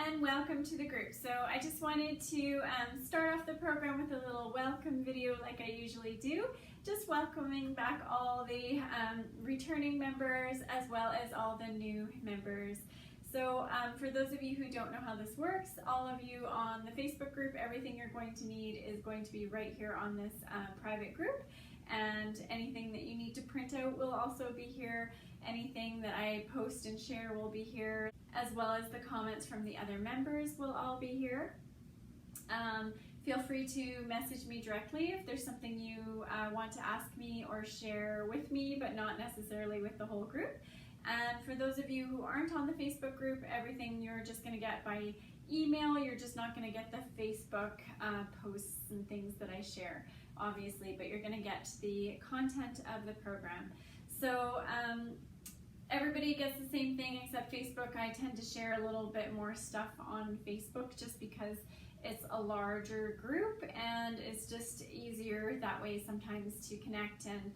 and welcome to the group. So I just wanted to start off the program with a little welcome video like I usually do, just welcoming back all the returning members as well as all the new members. So for those of you who don't know how this works, all of you on the Facebook group, everything you're going to need is going to be right here on this private group, and anything that you need to print out will also be here. Anything that I post and share will be here, as well as the comments from the other members will all be here. Feel free to message me directly if there's something you want to ask me or share with me, but not necessarily with the whole group. And for those of you who aren't on the Facebook group, everything you're just going to get by email. You're just not going to get the Facebook posts and things that I share, obviously, but you're going to get the content of the program. So everybody gets the same thing except Facebook. I tend to share a little bit more stuff on Facebook just because it's a larger group and it's just easier that way sometimes to connect and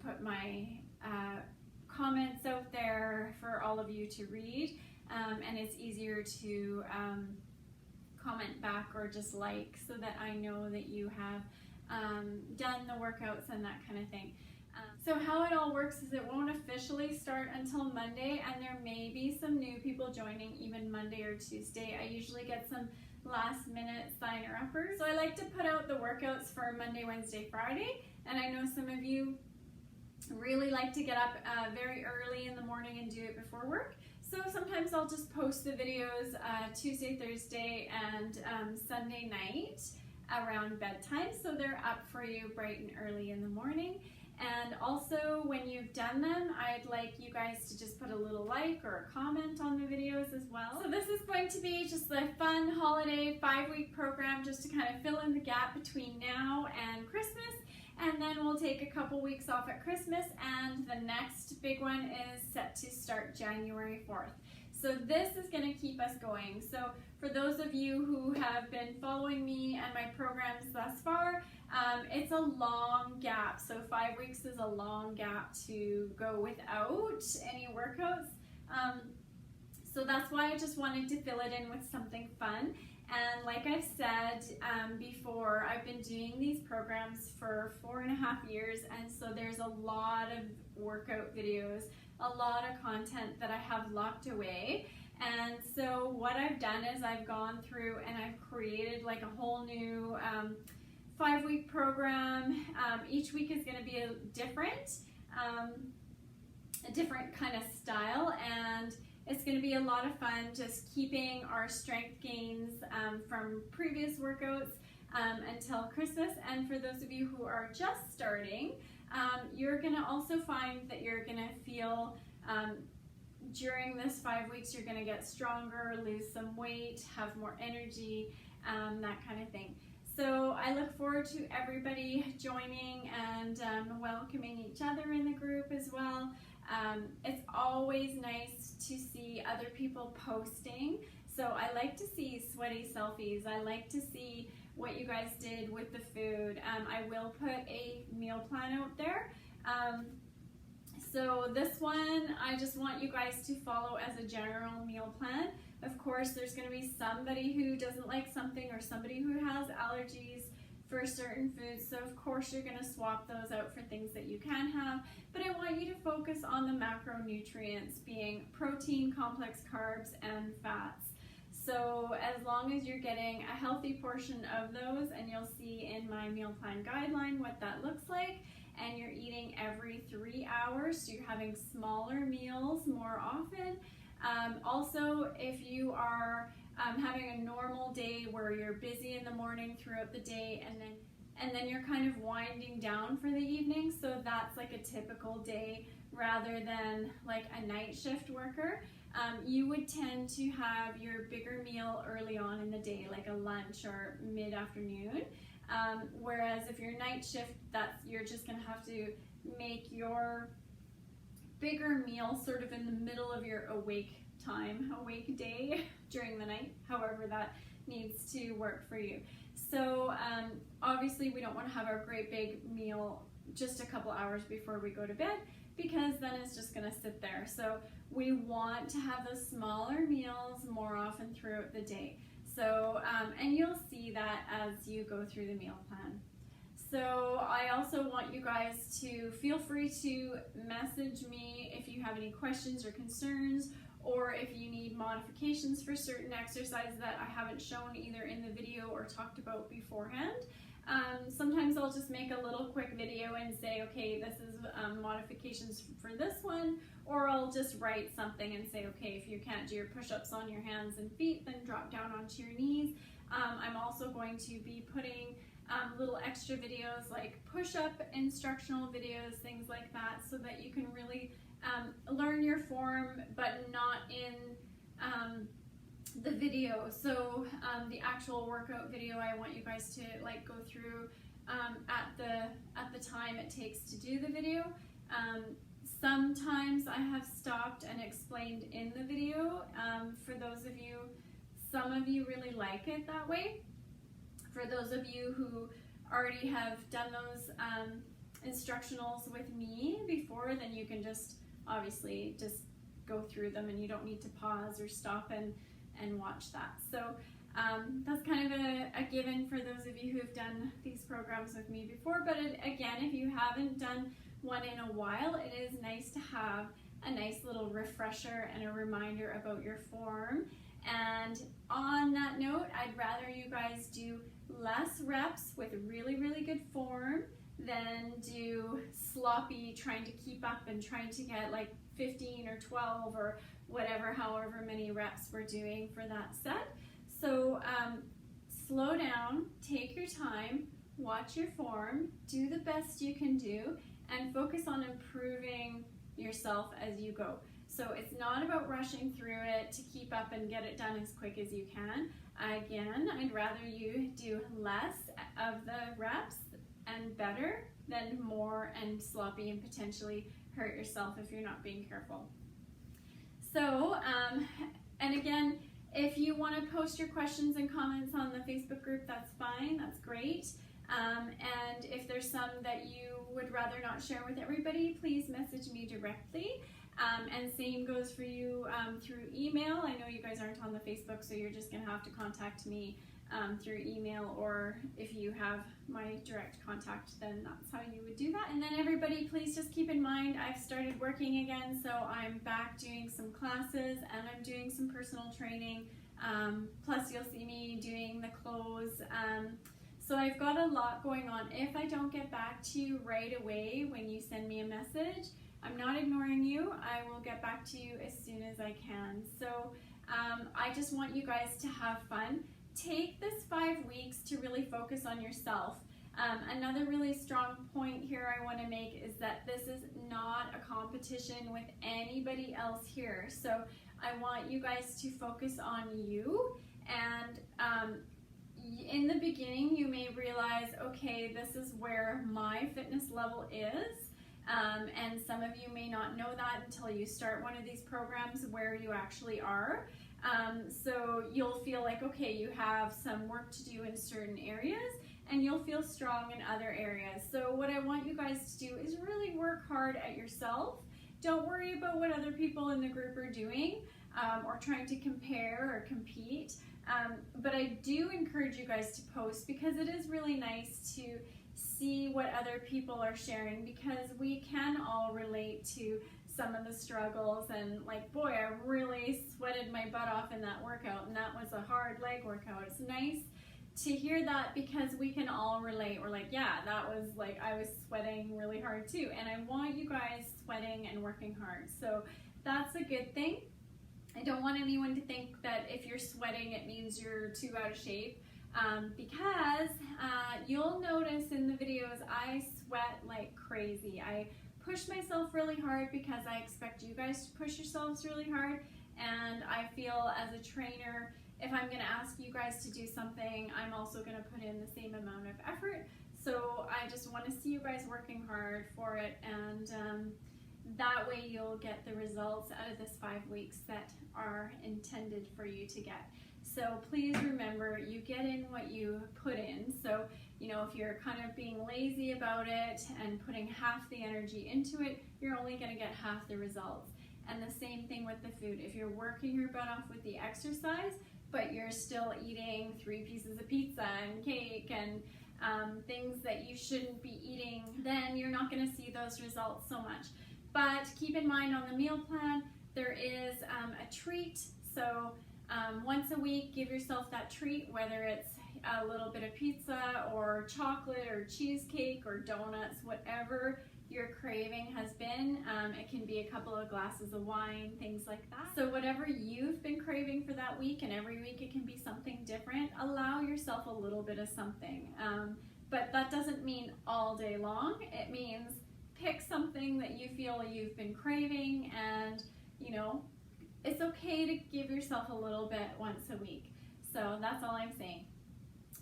put my comments out there for all of you to read, and it's easier to comment back or just like, so that I know that you have done the workouts and that kind of thing. So how it all works is it won't officially start until Monday, and there may be some new people joining even Monday or Tuesday. I usually get some last minute signer-uppers. So I like to put out the workouts for Monday, Wednesday, Friday, and I know some of you really like to get up very early in the morning and do it before work. So sometimes I'll just post the videos Tuesday, Thursday, and Sunday night around bedtime, so they're up for you bright and early in the morning. And also, when you've done them, I'd like you guys to just put a little like or a comment on the videos as well. So this is going to be just a fun holiday 5-week program just to kind of fill in the gap between now and Christmas. And then we'll take a couple weeks off at Christmas, and the next big one is set to start January 4th. So this is going to keep us going. So for those of you who have been following me and my programs thus far, it's a long gap. So 5 weeks is a long gap to go without any workouts. So that's why I just wanted to fill it in with something fun. And like I've said before, I've been doing these programs for 4.5 years, and so there's a lot of workout videos, a lot of content that I have locked away. And so what I've done is I've gone through and I've created like a whole new 5-week program. Each week is going to be a different kind of style, and it's going to be a lot of fun just keeping our strength gains from previous workouts until Christmas. And for those of you who are just starting, you're going to also find that you're going to feel during this 5 weeks, you're going to get stronger, lose some weight, have more energy, that kind of thing. So I look forward to everybody joining and welcoming each other in the group as well. It's always nice to see other people posting. So I like to see sweaty selfies. I like to see what you guys did with the food. I will put a meal plan out there. So this one, I just want you guys to follow as a general meal plan. Of course, there's going to be somebody who doesn't like something or somebody who has allergies for certain foods, so of course you're going to swap those out for things that you can have, but I want you to focus on the macronutrients, being protein, complex carbs, and fats. So as long as you're getting a healthy portion of those, and you'll see in my meal plan guideline what that looks like, and you're eating every 3 hours, so you're having smaller meals more often. Also, if you are having a normal day where you're busy in the morning throughout the day, and then you're kind of winding down for the evening, so that's like a typical day rather than like a night shift worker, you would tend to have your bigger meal early on in the day, like a lunch or mid-afternoon. Whereas if you're night shift, you're just going to have to make your bigger meal sort of in the middle of your awake day during the night, however that needs to work for you. So obviously we don't want to have our great big meal just a couple hours before we go to bed. because then it's just going to sit there. So we want to have those smaller meals more often throughout the day. So, and you'll see that as you go through the meal plan. So I also want you guys to feel free to message me if you have any questions or concerns, or if you need modifications for certain exercises that I haven't shown either in the video or talked about beforehand. Sometimes I'll just make a little quick video and say, okay, this is modifications for this one, or I'll just write something and say, okay, if you can't do your push-ups on your hands and feet, then drop down onto your knees. I'm also going to be putting little extra videos like push-up instructional videos, things like that, so that you can really learn your form, but not in the video. So the actual workout video, I want you guys to like go through at the time it takes to do the video. Sometimes I have stopped and explained in the video. For those of you, some of you really like it that way. For those of you who already have done those instructionals with me before, then you can just obviously just go through them and you don't need to pause or stop and watch that. So that's kind of a given for those of you who have done these programs with me before. But again, if you haven't done one in a while, it is nice to have a nice little refresher and a reminder about your form. And on that note, I'd rather you guys do less reps with really, really good form than do sloppy trying to keep up and trying to get like 15 or 12 or whatever, however many reps we're doing for that set. So slow down, take your time, watch your form, do the best you can do, and focus on improving yourself as you go. So it's not about rushing through it to keep up and get it done as quick as you can. Again, I'd rather you do less of the reps and better than more and sloppy and potentially hurt yourself if you're not being careful. So, and again, if you want to post your questions and comments on the Facebook group, that's fine, that's great. And if there's some that you would rather not share with everybody, please message me directly. And same goes for you through email. I know you guys aren't on the Facebook, so you're just going to have to contact me through email, or if you have my direct contact, then that's how you would do that. And then everybody, please just keep in mind, I've started working again, so I'm back doing some classes and I'm doing some personal training. Plus you'll see me doing the clothes. So I've got a lot going on. If I don't get back to you right away when you send me a message, I'm not ignoring you. I will get back to you as soon as I can. So I just want you guys to have fun. Take this 5 weeks to really focus on yourself. Another really strong point here I want to make is that this is not a competition with anybody else here. So I want you guys to focus on you. And in the beginning, you may realize, okay, this is where my fitness level is. And some of you may not know that until you start one of these programs where you actually are. So you'll feel like, okay, you have some work to do in certain areas and you'll feel strong in other areas. So what I want you guys to do is really work hard at yourself. Don't worry about what other people in the group are doing or trying to compare or compete. But I do encourage you guys to post, because it is really nice to see what other people are sharing, because we can all relate to some of the struggles. And like, boy, I really sweated my butt off in that workout, and that was a hard leg workout. It's nice to hear that, because we can all relate. We're like, yeah, that was like, I was sweating really hard too, and I want you guys sweating and working hard. So that's a good thing. I don't want anyone to think that if you're sweating it means you're too out of shape, because you'll notice in the videos I sweat like crazy. I push myself really hard because I expect you guys to push yourselves really hard, and I feel as a trainer, if I'm going to ask you guys to do something, I'm also going to put in the same amount of effort. So I just want to see you guys working hard for it, and that way you'll get the results out of this 5 weeks that are intended for you to get. So please remember, you get in what you put in. So, you know, if you're kind of being lazy about it and putting half the energy into it, you're only going to get half the results. And the same thing with the food. If you're working your butt off with the exercise, but you're still eating 3 pieces of pizza and cake and things that you shouldn't be eating, then you're not going to see those results so much. But keep in mind, on the meal plan, there is a treat. So once a week, give yourself that treat, whether it's a little bit of pizza or chocolate or cheesecake or donuts, whatever your craving has been. It can be a couple of glasses of wine, things like that. So whatever you've been craving for that week, and every week it can be something different, allow yourself a little bit of something. But that doesn't mean all day long. It means pick something that you feel you've been craving, and you know, it's okay to give yourself a little bit once a week. So that's all I'm saying.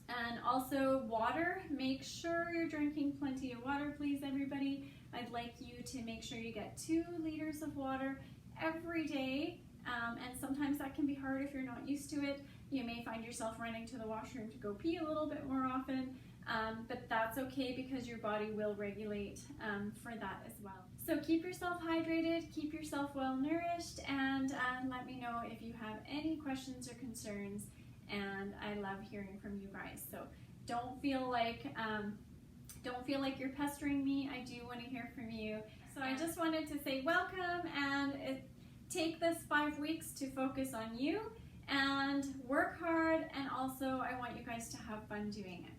And also water, make sure you're drinking plenty of water, please, everybody. I'd like you to make sure you get 2 liters of water every day. And sometimes that can be hard if you're not used to it. You may find yourself running to the washroom to go pee a little bit more often, but that's okay because your body will regulate for that as well. So keep yourself hydrated, keep yourself well nourished, and let me know if you have any questions or concerns. And I love hearing from you guys. So don't feel like you're pestering me. I do want to hear from you. So I just wanted to say welcome, and take this 5 weeks to focus on you and work hard. And also I want you guys to have fun doing it.